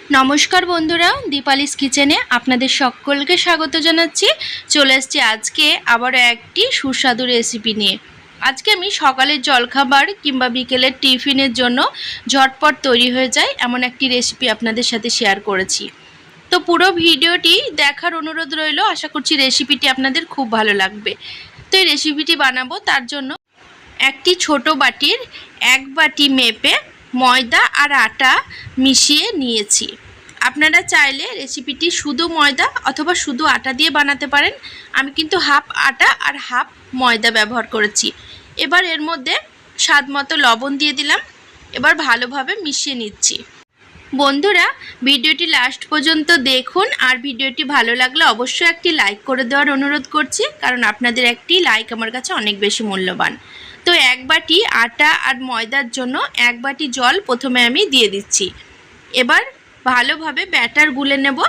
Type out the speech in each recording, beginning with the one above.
নমস্কার বন্ধুরা, দীপালিস কিচেনে আপনাদের সকলকে স্বাগত জানাচ্ছি। চলে এসেছি আজকে আবারও একটি সুস্বাদু রেসিপি নিয়ে। আজকে আমি সকালের জলখাবার কিংবা বিকেলের টিফিনের জন্য ঝটপট তৈরি হয়ে যায় এমন একটি রেসিপি আপনাদের সাথে শেয়ার করেছি। তো পুরো ভিডিওটি দেখার অনুরোধ রইল। আশা করছি রেসিপিটি আপনাদের খুব ভালো লাগবে। তো এই রেসিপিটি বানাবো, তার জন্য একটি ছোট বাটির 1 বাটি মেপে ময়দা আর আটা মিশিয়ে নিয়েছি। আপনারা চাইলে রেসিপিটি শুধু ময়দা অথবা শুধু আটা দিয়ে বানাতে পারেন। আমি কিন্তু হাফ আটা আর হাফ ময়দা ব্যবহার করেছি। এবার এর মধ্যে স্বাদ মতো লবণ দিয়ে দিলাম। এবার ভালোভাবে মিশিয়ে নিচ্ছি। বন্ধুরা, ভিডিওটি লাস্ট পর্যন্ত দেখুন, আর ভিডিওটি ভালো লাগলে অবশ্যই একটি লাইক করে দেওয়ার অনুরোধ করছি, কারণ আপনাদের একটি লাইক আমার কাছে অনেক বেশি মূল্যবান। তো 1 বাটি আটা আর ময়দার জন্য 1 বাটি জল প্রথমে আমি দিয়ে দিচ্ছি। এবার ভালোভাবে ব্যাটার গুলে নেব।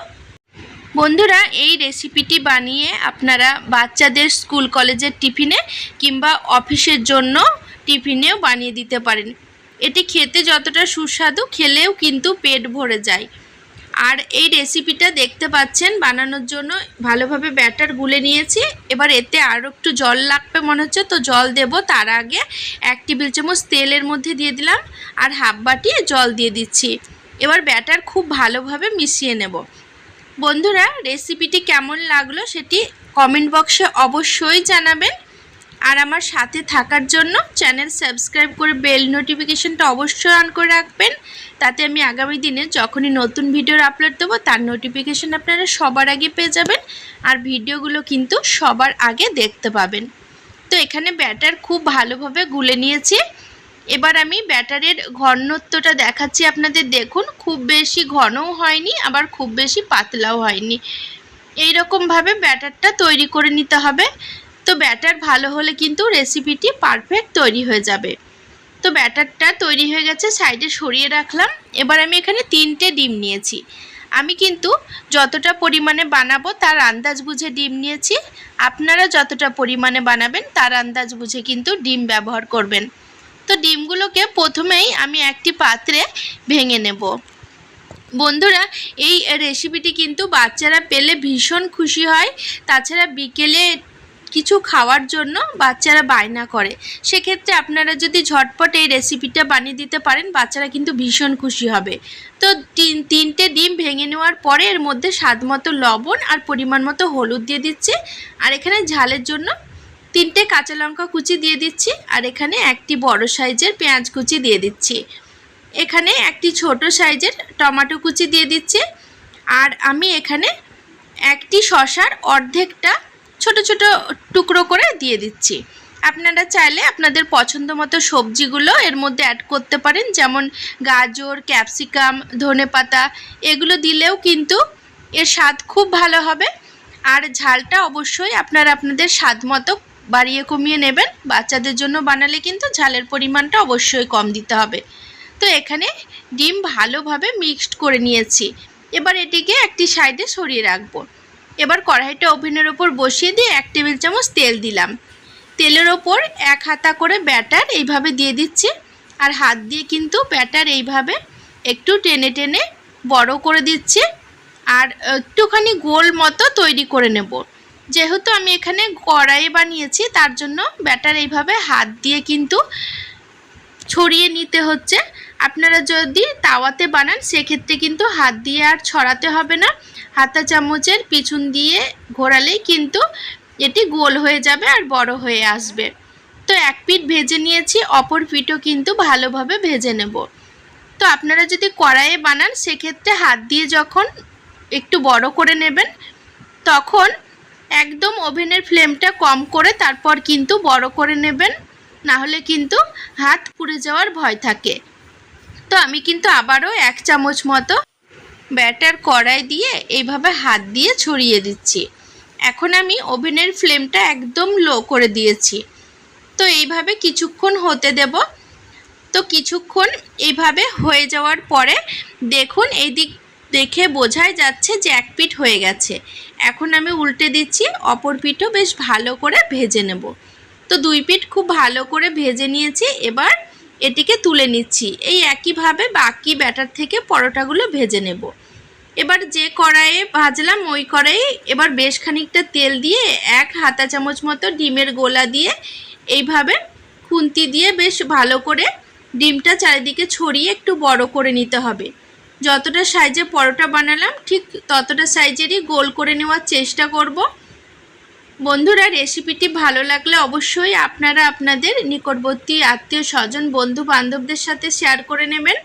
বন্ধুরা, এই রেসিপিটি বানিয়ে আপনারা বাচ্চাদের স্কুল কলেজের টিফিনে কিংবা অফিসের জন্য টিফিনেও বানিয়ে দিতে পারেন। এটি খেতে যতটা সুস্বাদু, খেলেও কিন্তু পেট ভরে যায়। আর এই রেসিপিটা দেখতে পাচ্ছেন বানানোর জন্য ভালোভাবে ব্যাটার গুলে নিয়েছি। এবার এতে আরও একটু জল লাগবে মনে হচ্ছে, তো জল দেব। তার আগে 1 টেবিল চামচ তেলের মধ্যে দিয়ে দিলাম আর হাফ বাটি জল দিয়ে দিচ্ছি। এবার ব্যাটার খুব ভালোভাবে মিশিয়ে নেব। বন্ধুরা, রেসিপিটি কেমন লাগলো সেটি কমেন্ট বক্সে অবশ্যই জানাবেন। আর আমার সাথে থাকার জন্য চ্যানেল সাবস্ক্রাইব করে বেল নোটিফিকেশনটা অবশ্যই অন করে রাখবেন। তাতে আমি আগামী দিনে যখনই নতুন ভিডিওর আপলোড দেবো তার নোটিফিকেশন আপনারা সবার আগে পেয়ে যাবেন, আর ভিডিওগুলো কিন্তু সবার আগে দেখতে পাবেন। তো এখানে ব্যাটার খুব ভালোভাবে গুলে নিয়েছি। এবার আমি ব্যাটারের ঘনত্বটা দেখাচ্ছি আপনাদের। দেখুন, খুব বেশি ঘনও হয়নি আবার খুব বেশি পাতলাও হয়নি। এই রকমভাবে ব্যাটারটা তৈরি করে নিতে হবে। তো ব্যাটার ভালো হলে কিন্তু রেসিপিটি পারফেক্ট তৈরি হয়ে যাবে। তো ব্যাটারটা তৈরি হয়ে গেছে, সাইডে সরিয়ে রাখলাম। এবার আমি এখানে 3টে ডিম নিয়েছি। আমি কিন্তু যতটা পরিমাণে বানাবো তার আন্দাজ বুঝে ডিম নিয়েছি। আপনারা যতটা পরিমাণে বানাবেন তার আন্দাজ বুঝে কিন্তু ডিম ব্যবহার করবেন। তো ডিমগুলোকে প্রথমেই আমি একটি পাত্রে ভেঙে নেব। বন্ধুরা, এই রেসিপিটি কিন্তু বাচ্চারা পেলে ভীষণ খুশি হয়। তাছাড়া বিকেলে কিছু খাওয়ার জন্য বাচ্চারা বায়না করে, সেক্ষেত্রে আপনারা যদি ঝটপট এই রেসিপিটা বানিয়ে দিতে পারেন বাচ্চারা কিন্তু ভীষণ খুশি হবে। তো 3টে ডিম ভেঙে নেওয়ার পরে এর মধ্যে স্বাদ মতো লবণ আর পরিমাণ মতো হলুদ দিয়ে দিচ্ছি। আর এখানে ঝালের জন্য 3টে কাঁচা লঙ্কা কুচি দিয়ে দিচ্ছি। আর এখানে একটি বড় সাইজের পেঁয়াজ কুচি দিয়ে দিচ্ছি। এখানে একটি ছোট সাইজের টমেটো কুচি দিয়ে দিচ্ছি। আর আমি এখানে একটি শসার অর্ধেকটা ছোট ছোট টুকরো করে দিয়ে দিচ্ছি। আপনারা চাইলে আপনাদের পছন্দ মতো সবজিগুলো এর মধ্যে অ্যাড করতে পারেন, যেমন গাজর, ক্যাপসিকাম, ধনেপাতা, এগুলো দিলেও কিন্তু এর স্বাদ খুব ভালো হবে। আর ঝালটা অবশ্যই আপনারা আপনাদের স্বাদ মতো বাড়িয়ে কমিয়ে নেবেন। বাচ্চাদের জন্য বানালে কিন্তু ঝালের পরিমাণটা অবশ্যই কম দিতে হবে। তো এখানে ডিম ভালোভাবে মিক্সড করে নিয়েছি। এবার এটিকে একটি সাইডে সরিয়ে রাখবো। এবার কড়াইটা ওভেনের ওপর বসিয়ে দিয়ে 1 টেবিল চামচ তেল দিলাম। তেলের ওপর 1 হাতা করে ব্যাটার এইভাবে দিয়ে দিচ্ছি। আর হাত দিয়ে কিন্তু ব্যাটার এইভাবে একটু টেনে টেনে বড় করে দিচ্ছি। আর একটুখানি গোল মতো তৈরি করে নেব। যেহেতু আমি এখানে কড়াইয়ে বানিয়েছি তার জন্য ব্যাটার এইভাবে হাত দিয়ে কিন্তু ছড়িয়ে নিতে হচ্ছে। আপনারা যদি তাওয়াতে বানান সেক্ষেত্রে কিন্তু হাত দিয়ে আর ছড়াতে হবে না, হাতা চামচের পিছন দিয়ে ঘোরালেই কিন্তু এটি গোল হয়ে যাবে আর বড় হয়ে আসবে। তো 1 পিঠ ভেজে নিয়েছি, অপর পিঠও কিন্তু ভালোভাবে ভেজে নেব। তো আপনারা যদি কড়াইয়ে বানান সেক্ষেত্রে হাত দিয়ে যখন একটু বড় করে নেবেন তখন একদম ওভেনের ফ্লেমটা কম করে তারপর কিন্তু বড় করে নেবেন, না হলে কিন্তু হাত পুড়ে যাওয়ার ভয় থাকে। তো আমি কিন্তু আবারও 1 চামচ মতো ব্যাটার কড়াই দিয়ে এইভাবে হাত দিয়ে ছড়িয়ে দিচ্ছি। এখন আমি ওভেনের ফ্লেমটা একদম লো করে দিয়েছি। তো এইভাবে কিছুক্ষণ হতে দেব। তো কিছুক্ষণ এইভাবে হয়ে যাওয়ার পরে দেখুন এই দিক দেখে বোঝাই যাচ্ছে যে 1 পিঠ হয়ে গেছে। এখন আমি উল্টে দিচ্ছি, অপর পিঠও বেশ ভালো করে ভেজে নেব। তো 2 পিঠ খুব ভালো করে ভেজে নিয়েছি। এবার এটিকে তুলে নিচ্ছি। এই একইভাবে বাকি ব্যাটার থেকে পরোটাগুলো ভেজে নেব। এবার যে কড়াইয়ে ভাজলাম ওই কড়াইয়ে এবার বেশ খানিকটা তেল দিয়ে 1 হাতা চামচ মতো ডিমের গোলা দিয়ে এইভাবে খুন্তি দিয়ে বেশ ভালো করে ডিমটা চারিদিকে ছড়িয়ে একটু বড় করে নিতে হবে। যতটা সাইজে পরোটা বানালাম ঠিক ততটা সাইজেরই গোল করে নেওয়ার চেষ্টা করব। বন্ধুরা, রেসিপিটি ভালো লাগলে অবশ্যই আপনারা আপনাদের নিকটবর্তী আত্মীয় স্বজন বন্ধু বান্ধবদের সাথে শেয়ার করে নেবেন।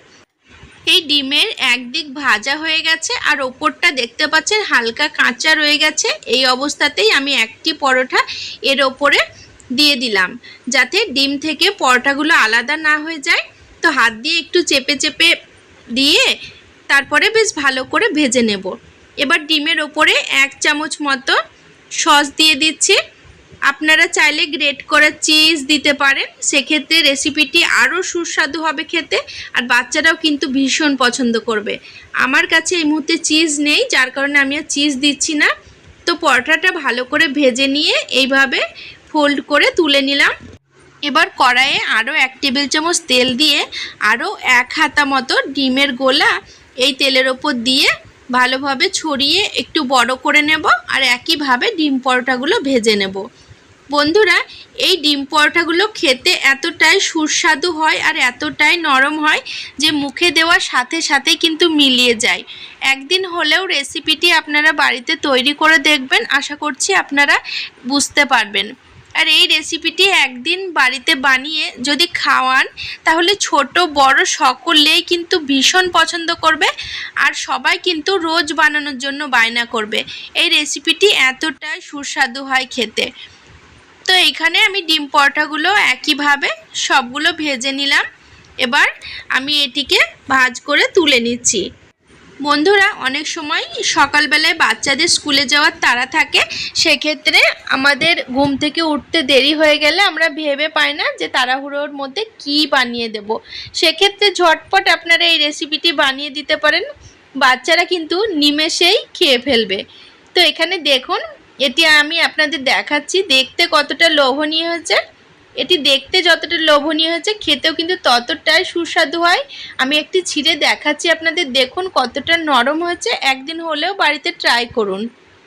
এই ডিমের একদিক ভাজা হয়ে গেছে আর ওপরটা দেখতে পাচ্ছেন হালকা কাঁচা রয়ে গেছে। এই অবস্থাতেই আমি একটি পরোটা এর ওপরে দিয়ে দিলাম, যাতে ডিম থেকে পরোটাগুলো আলাদা না হয়ে যায়। তো হাত দিয়ে একটু চেপে চেপে দিয়ে তারপরে বেশ ভালো করে ভেজে নেব। এবার ডিমের ওপরে 1 চামচ মতো সস দিয়ে দিচ্ছি। আপনারা চাইলে গ্রেট করা চিজ দিতে পারেন, সেক্ষেত্রে রেসিপিটি আরও সুস্বাদু হবে খেতে, আর বাচ্চারাও কিন্তু ভীষণ পছন্দ করবে। আমার কাছে এই মুহূর্তে চিজ নেই, যার কারণে আমি আর চিজ দিচ্ছি না। তো পরোটাটা ভালো করে ভেজে নিয়ে এইভাবে ফোল্ড করে তুলে নিলাম। এবার কড়াইয়ে আরও 1 টেবিল চামচ তেল দিয়ে আরও 1 হাতা মতো ডিমের গোলা এই তেলের ওপর দিয়ে ভালোভাবে ছড়িয়ে একটু বড় করে নেব, আর একইভাবে ডিম পরোটাগুলো ভেজে নেব। বন্ধুরা, এই ডিম পরোটাগুলো খেতে এতটাই সুস্বাদু হয় আর এতটাই নরম হয় যে মুখে দেওয়ার সাথে সাথেই কিন্তু মিলিয়ে যায়। একদিন হলেও রেসিপিটি আপনারা বাড়িতে তৈরি করে দেখবেন, আশা করছি আপনারা বুঝতে পারবেন। আর এই রেসিপিটি একদিন বাড়িতে বানিয়ে যদি খাওয়ান তাহলে ছোট বড় সকলেই কিন্তু ভীষণ পছন্দ করবে, আর সবাই কিন্তু রোজ বানানোর জন্য বায়না করবে। এই রেসিপিটি এতটাই সুস্বাদু হয় খেতে। তো এখানে আমি ডিম পরোটাগুলো একইভাবে সবগুলো ভেজে নিলাম। এবার আমি এটিকে ভাজ করে তুলে নিচ্ছি। বন্ধুরা, অনেক সময় সকালবেলায় বাচ্চাদের স্কুলে যাওয়ার তাড়া থাকে, সেক্ষেত্রে আমাদের ঘুম থেকে উঠতে দেরি হয়ে গেলে আমরা ভেবে পাই না যে তাড়াহুড়োর মধ্যে কি বানিয়ে দেব। সেক্ষেত্রে ঝটপট আপনারা এই রেসিপিটি বানিয়ে দিতে পারেন, বাচ্চারা কিন্তু নিমেষেই খেয়ে ফেলবে। তো এখানে দেখুন, এটি আমি আপনাদের দেখাচ্ছি দেখতে কতটা লোভনীয় হয়েছে। এটি দেখতে যতটা লোভনীয় হয়েছে খেতেও কিন্তু ততটাই সুস্বাদু হয়। আমি একটি ছিঁড়ে দেখাচ্ছি আপনাদের, দেখুন কতটা নরম হয়েছে। একদিন হলেও বাড়িতে ট্রাই করুন।